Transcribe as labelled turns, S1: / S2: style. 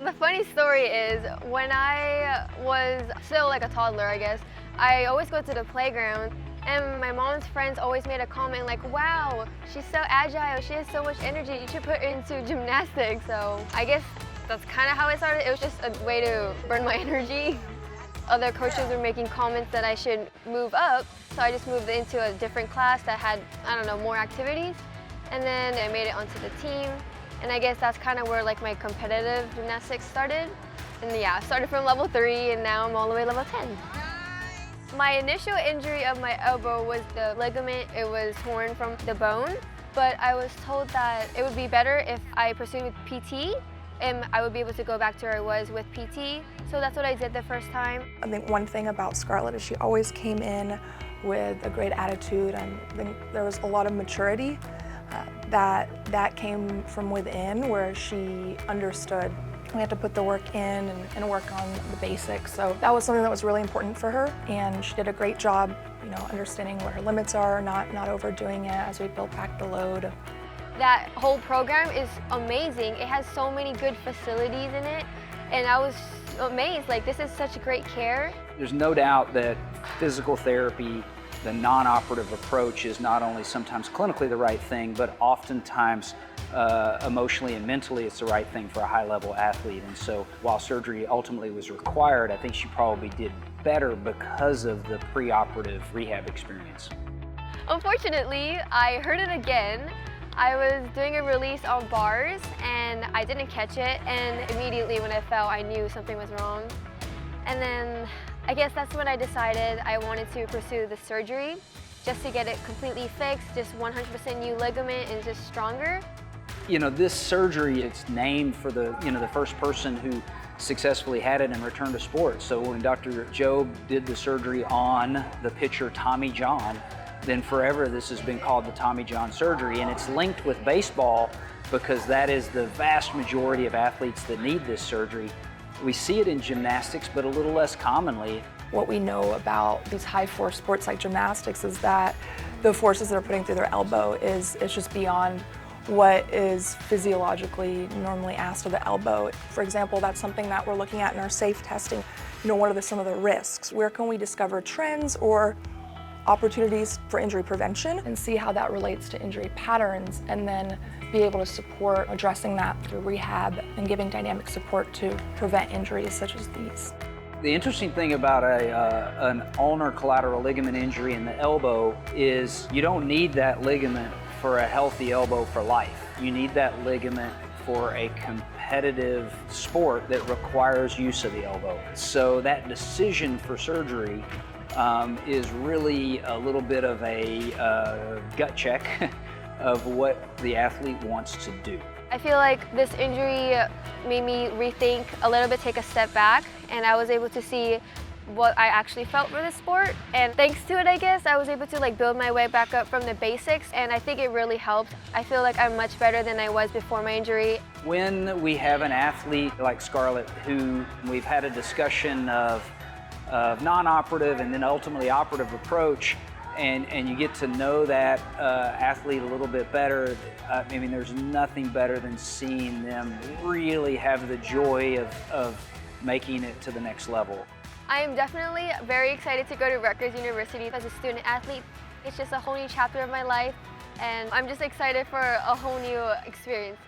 S1: The funny story is, when I was still like a toddler, I guess, I always go to the playground and my mom's friends always made a comment like, wow, she's so agile, she has so much energy, you should put her into gymnastics. So I guess that's kind of how it started. It was just a way to burn my energy. Other coaches were making comments that I should move up, so I just moved into a different class that had, I don't know, more activities. And then I made it onto the team. And I guess that's kind of where like my competitive gymnastics started. And yeah, I started from level 3 and now I'm all the way level 10. My initial injury of my elbow was the ligament. It was torn from the bone, but I was told that it would be better if I pursued with PT and I would be able to go back to where I was with PT. So that's what I did the first time.
S2: I think one thing about Scarlette is she always came in with a great attitude, and I think there was a lot of maturity that came from within, where she understood we had to put the work in and work on the basics. So that was something that was really important for her, and she did a great job, understanding what her limits are, not overdoing it as we built back the load.
S1: That whole program is amazing. It has so many good facilities in it, and I was amazed, like this is such great care.
S3: There's no doubt that physical therapy, the non-operative approach, is not only sometimes clinically the right thing, but oftentimes emotionally and mentally it's the right thing for a high-level athlete. And so while surgery ultimately was required, I think she probably did better because of the pre-operative rehab experience.
S1: Unfortunately, I hurt it again. I was doing a release on bars and I didn't catch it, and immediately when I fell I knew something was wrong. And then I guess that's when I decided I wanted to pursue the surgery just to get it completely fixed, just 100% new ligament and just stronger.
S3: This surgery, it's named for the first person who successfully had it and returned to sports. So when Dr. Jobe did the surgery on the pitcher Tommy John, then forever this has been called the Tommy John surgery, and it's linked with baseball because that is the vast majority of athletes that need this surgery. We see it in gymnastics, but a little less commonly.
S2: What we know about these high-force sports like gymnastics is that the forces they're putting through their elbow is just beyond what is physiologically normally asked of the elbow. For example, that's something that we're looking at in our SAFE testing. What are some of the risks? Where can we discover trends or opportunities for injury prevention and see how that relates to injury patterns, and then be able to support addressing that through rehab and giving dynamic support to prevent injuries such as these.
S3: The interesting thing about an ulnar collateral ligament injury in the elbow is you don't need that ligament for a healthy elbow for life. You need that ligament for a competitive sport that requires use of the elbow. So that decision for surgery is really a little bit of a gut check of what the athlete wants to do.
S1: I feel like this injury made me rethink a little bit, take a step back, and I was able to see what I actually felt for the sport. And thanks to it, I guess, I was able to build my way back up from the basics, and I think it really helped. I feel like I'm much better than I was before my injury.
S3: When we have an athlete like Scarlette, who we've had a discussion of non-operative and then ultimately operative approach, and you get to know that athlete a little bit better, there's nothing better than seeing them really have the joy of making it to the next level.
S1: I am definitely very excited to go to Rutgers University as a student athlete. It's just a whole new chapter of my life, and I'm just excited for a whole new experience.